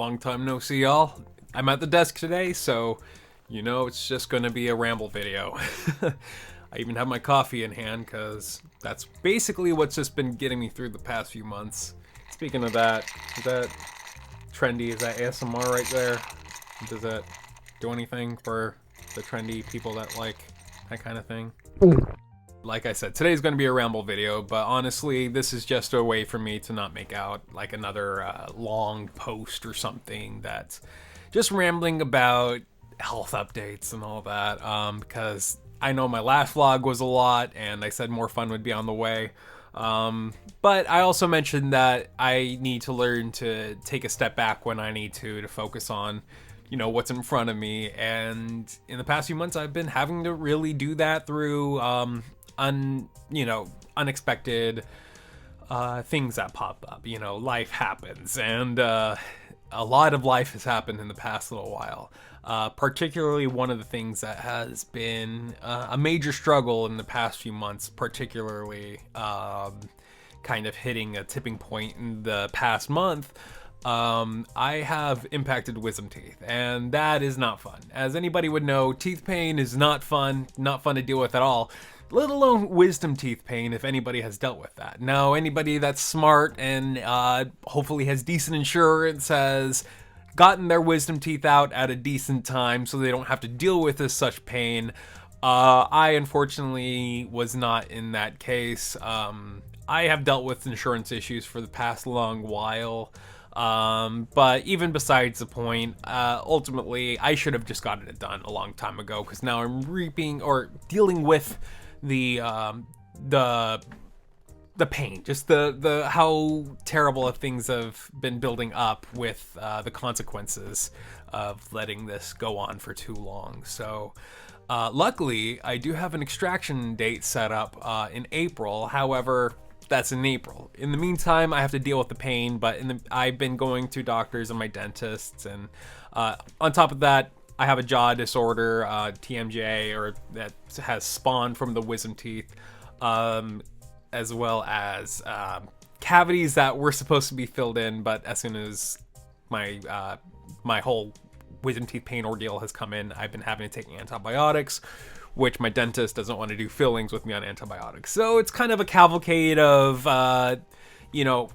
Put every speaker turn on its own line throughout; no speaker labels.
Long time no see, y'all. I'm at the desk today, so it's just gonna be a ramble video. I even have my coffee in hand because that's basically what's just been getting me through the past few months. Speaking of that, is that trendy? Is that ASMR right there? Does that do anything for the trendy people that like that kind of thing? Like I said, today's going to be a ramble video, but honestly, this is just a way for me to not make out like another long post or something that's just rambling about health updates and all that, because I know my last vlog was a lot, and I said more fun would be on the way. But I also mentioned that I need to learn to take a step back when I need to focus on what's in front of me. And in the past few months, I've been having to really do that through unexpected things that pop up. Life happens, and a lot of life has happened in the past little while. Particularly one of the things that has been a major struggle in the past few months, particularly kind of hitting a tipping point in the past month. I have impacted wisdom teeth, and that is not fun. As anybody would know, teeth pain is not fun to deal with at all, let alone wisdom teeth pain if anybody has dealt with that. Now, anybody that's smart and hopefully has decent insurance has gotten their wisdom teeth out at a decent time so they don't have to deal with such pain. I unfortunately was not in that case. I have dealt with insurance issues for the past long while. But even besides the point, ultimately I should have just gotten it done a long time ago, because now I'm reaping or dealing with the pain, just the how terrible things have been building up with the consequences of letting this go on for too long. So luckily I do have an extraction date set up in April. However, that's in April. In the meantime, I have to deal with the pain, but I've been going to doctors and my dentists, and on top of that, I have a jaw disorder, TMJ, or that has spawned from the wisdom teeth, as well as cavities that were supposed to be filled in, but as soon as my whole wisdom teeth pain ordeal has come in, I've been having to take antibiotics, which my dentist doesn't want to do fillings with me on antibiotics. So it's kind of a cavalcade of,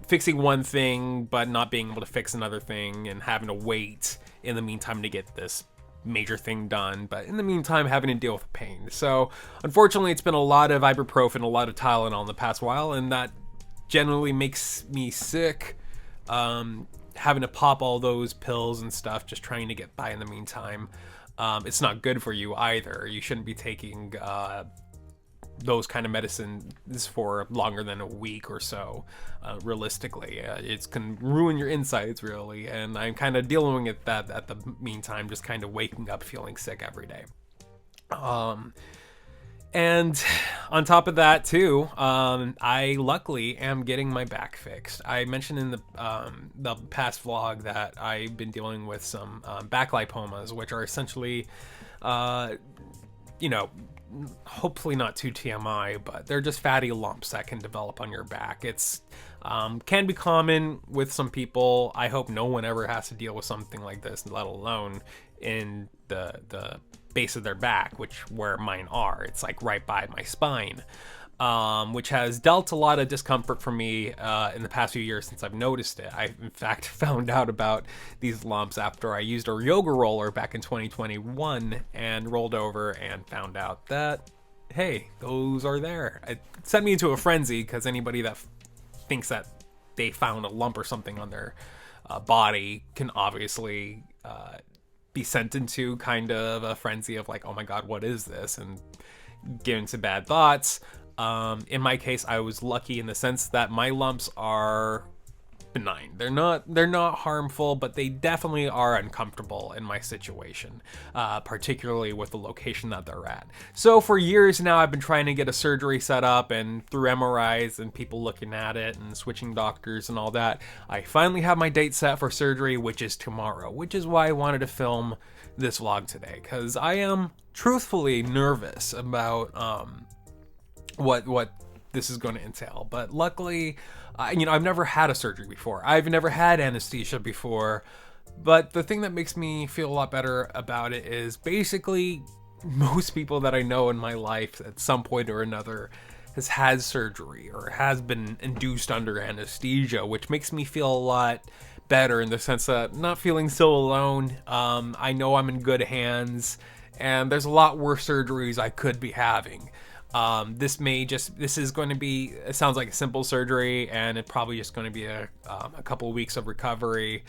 fixing one thing, but not being able to fix another thing, and having to wait in the meantime to get this major thing done, but in the meantime having to deal with pain. So unfortunately, it's been a lot of ibuprofen, a lot of Tylenol in the past while, and that generally makes me sick. Having to pop all those pills and stuff, just trying to get by in the meantime. It's not good for you either. You shouldn't be taking those kind of medicines for longer than a week or so, realistically. It can ruin your insides, really, and I'm kind of dealing with that at the meantime, just kind of waking up feeling sick every day. And on top of that, too, I luckily am getting my back fixed. I mentioned in the past vlog that I've been dealing with some back lipomas, which are essentially, hopefully not too TMI, but they're just fatty lumps that can develop on your back. It's can be common with some people. I hope no one ever has to deal with something like this, let alone in the base of their back, where mine are. It's like right by my spine, which has dealt a lot of discomfort for me in the past few years since I've noticed it. I, in fact, found out about these lumps after I used a yoga roller back in 2021 and rolled over and found out that, hey, those are there. It sent me into a frenzy, because anybody that thinks that they found a lump or something on their body can obviously be sent into kind of a frenzy of like, oh my god, what is this, and get into bad thoughts. In my case, I was lucky in the sense that my lumps are benign. They're not harmful, but they definitely are uncomfortable in my situation, particularly with the location that they're at. So for years now, I've been trying to get a surgery set up, and through MRIs and people looking at it and switching doctors and all that, I finally have my date set for surgery, which is tomorrow, which is why I wanted to film this vlog today, because I am truthfully nervous about what this is going to entail. But luckily, I've never had a surgery before. I've never had anesthesia before. But the thing that makes me feel a lot better about it is basically most people that I know in my life at some point or another has had surgery or has been induced under anesthesia, which makes me feel a lot better in the sense that not feeling so alone. I know I'm in good hands, and there's a lot worse surgeries I could be having. This is going to be, it sounds like a simple surgery, and it's probably just going to be a couple of weeks of recovery.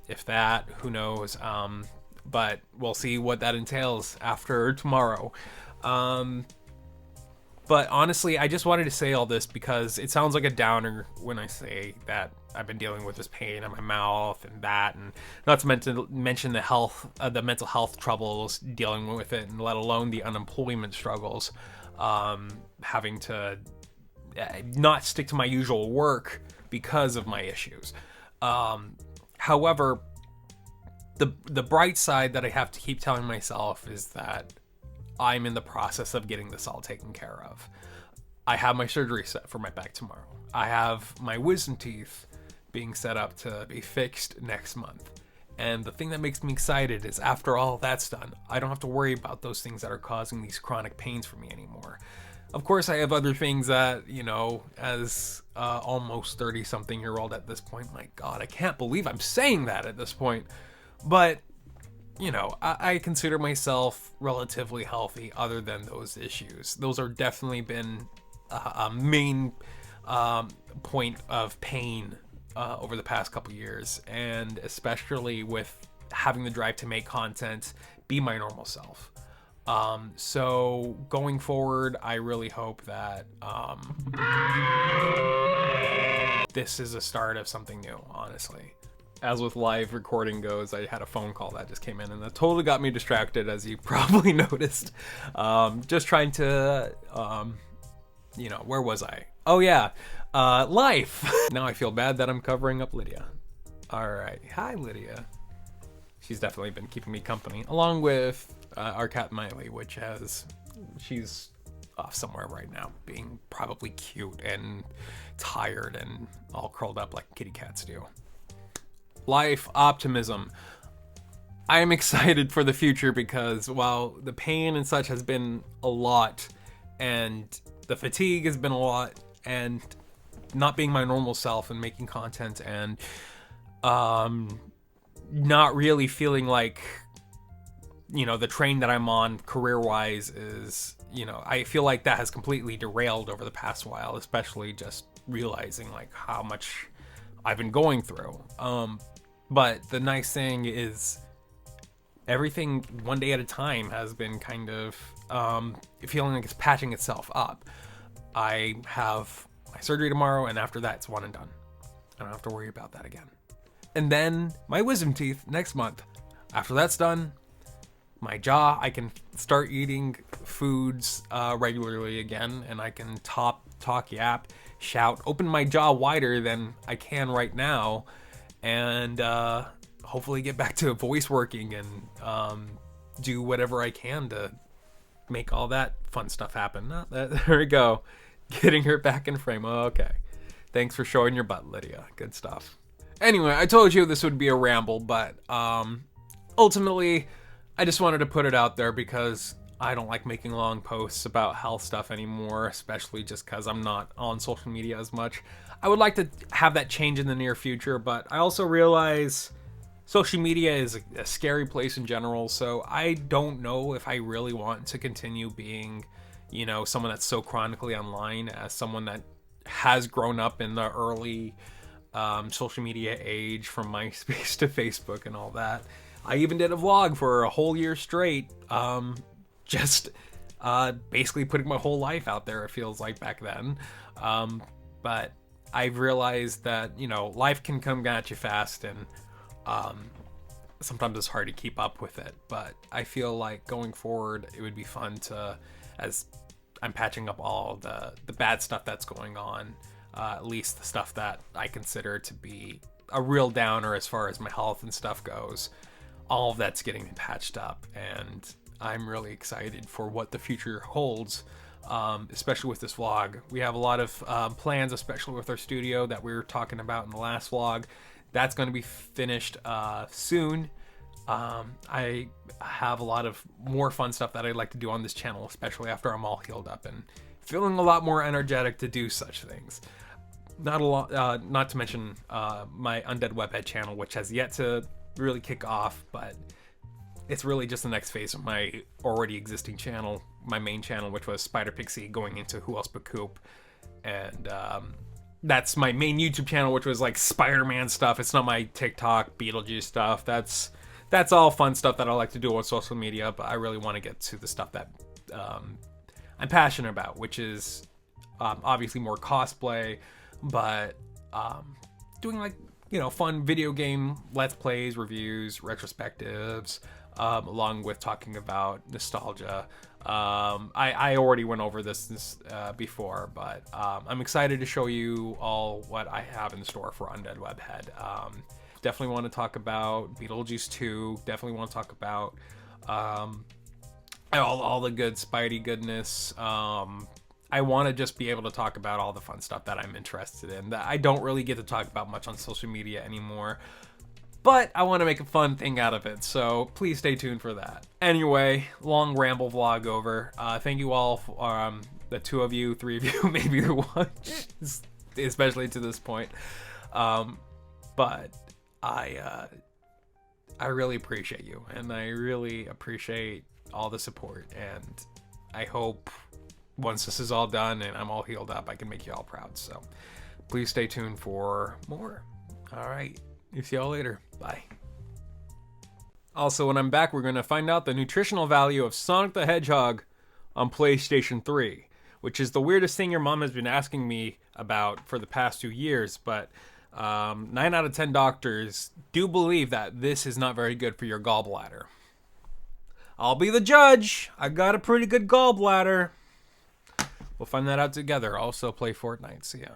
If that, who knows? But we'll see what that entails after tomorrow. But honestly, I just wanted to say all this because it sounds like a downer when I say that I've been dealing with this pain in my mouth and that, and not to mention the mental health troubles dealing with it, and let alone the unemployment struggles, having to not stick to my usual work because of my issues. However, the bright side that I have to keep telling myself is that I'm in the process of getting this all taken care of. I have my surgery set for my back tomorrow. I have my wisdom teeth being set up to be fixed next month. And the thing that makes me excited is after all that's done, I don't have to worry about those things that are causing these chronic pains for me anymore. Of course, I have other things that, as almost 30-something-year-old at this point, my God, I can't believe I'm saying that at this point. But I consider myself relatively healthy other than those issues. Those are definitely been a main point of pain over the past couple years, and especially with having the drive to make content, be my normal self. So going forward, I really hope that this is a start of something new, honestly. As with live recording goes, I had a phone call that just came in, and that totally got me distracted, as you probably noticed. Just trying to, where was I? Oh yeah, life. Now I feel bad that I'm covering up Lydia. All right, hi Lydia. She's definitely been keeping me company, along with our cat Miley, she's off somewhere right now, being probably cute and tired and all curled up like kitty cats do. Life, optimism. I am excited for the future because while the pain and such has been a lot, and the fatigue has been a lot, and not being my normal self and making content, and not really feeling like the train that I'm on career-wise is, I feel like that has completely derailed over the past while, especially just realizing like how much I've been going through. But the nice thing is everything one day at a time has been kind of feeling like it's patching itself up. I have my surgery tomorrow, and after that, it's one and done. I don't have to worry about that again. And then my wisdom teeth next month. After that's done, my jaw, I can start eating foods regularly again, and I can talk, yap, shout, open my jaw wider than I can right now, and hopefully get back to voice working and do whatever I can to make all that fun stuff happen. There we go. Getting her back in frame. Okay. Thanks for showing your butt, Lydia. Good stuff. Anyway, I told you this would be a ramble, but ultimately, I just wanted to put it out there because I don't like making long posts about health stuff anymore, especially just because I'm not on social media as much. I would like to have that change in the near future, but I also realize social media is a scary place in general, so I don't know if I really want to continue being, someone that's so chronically online as someone that has grown up in the early social media age from MySpace to Facebook and all that. I even did a vlog for a whole year straight, just basically putting my whole life out there, it feels like back then. But I've realized that, life can come at you fast, and sometimes it's hard to keep up with it. But I feel like going forward, it would be fun to, as I'm patching up all the bad stuff that's going on, at least the stuff that I consider to be a real downer as far as my health and stuff goes, all of that's getting patched up, and I'm really excited for what the future holds, especially with this vlog. We have a lot of plans, especially with our studio that we were talking about in the last vlog, That's going to be finished soon. I have a lot of more fun stuff that I'd like to do on this channel, especially after I'm all healed up and feeling a lot more energetic to do such things. Not a lot, not to mention my Undead Webhead channel, which has yet to really kick off, but it's really just the next phase of my already existing channel, my main channel, which was Spider Pixie, going into WEBcoop, and that's my main YouTube channel, which was like Spider-Man stuff. It's not my TikTok Beetlejuice stuff. That's all fun stuff that I like to do on social media, but I really want to get to the stuff that I'm passionate about, which is obviously more cosplay, but doing like, you know, fun video game let's plays, reviews, retrospectives, along with talking about nostalgia. I already went over this before, but I'm excited to show you all what I have in store for Undead Webhead. Definitely want to talk about Beetlejuice 2. Definitely want to talk about all the good Spidey goodness. I want to just be able to talk about all the fun stuff that I'm interested in that I don't really get to talk about much on social media anymore. But I want to make a fun thing out of it, so please stay tuned for that. Anyway, long ramble vlog over. Thank you all, for, the 2 of you, 3 of you, maybe the 1, especially to this point. But I really appreciate you, and I really appreciate all the support, and I hope once this is all done and I'm all healed up, I can make you all proud. So please stay tuned for more. All right. See y'all later. Bye. Also, when I'm back, we're going to find out the nutritional value of Sonic the Hedgehog on PlayStation 3, which is the weirdest thing your mom has been asking me about for the past 2 years, but 9 out of 10 doctors do believe that this is not very good for your gallbladder. I'll be the judge. I got a pretty good gallbladder. We'll find that out together. Also, play Fortnite. See ya.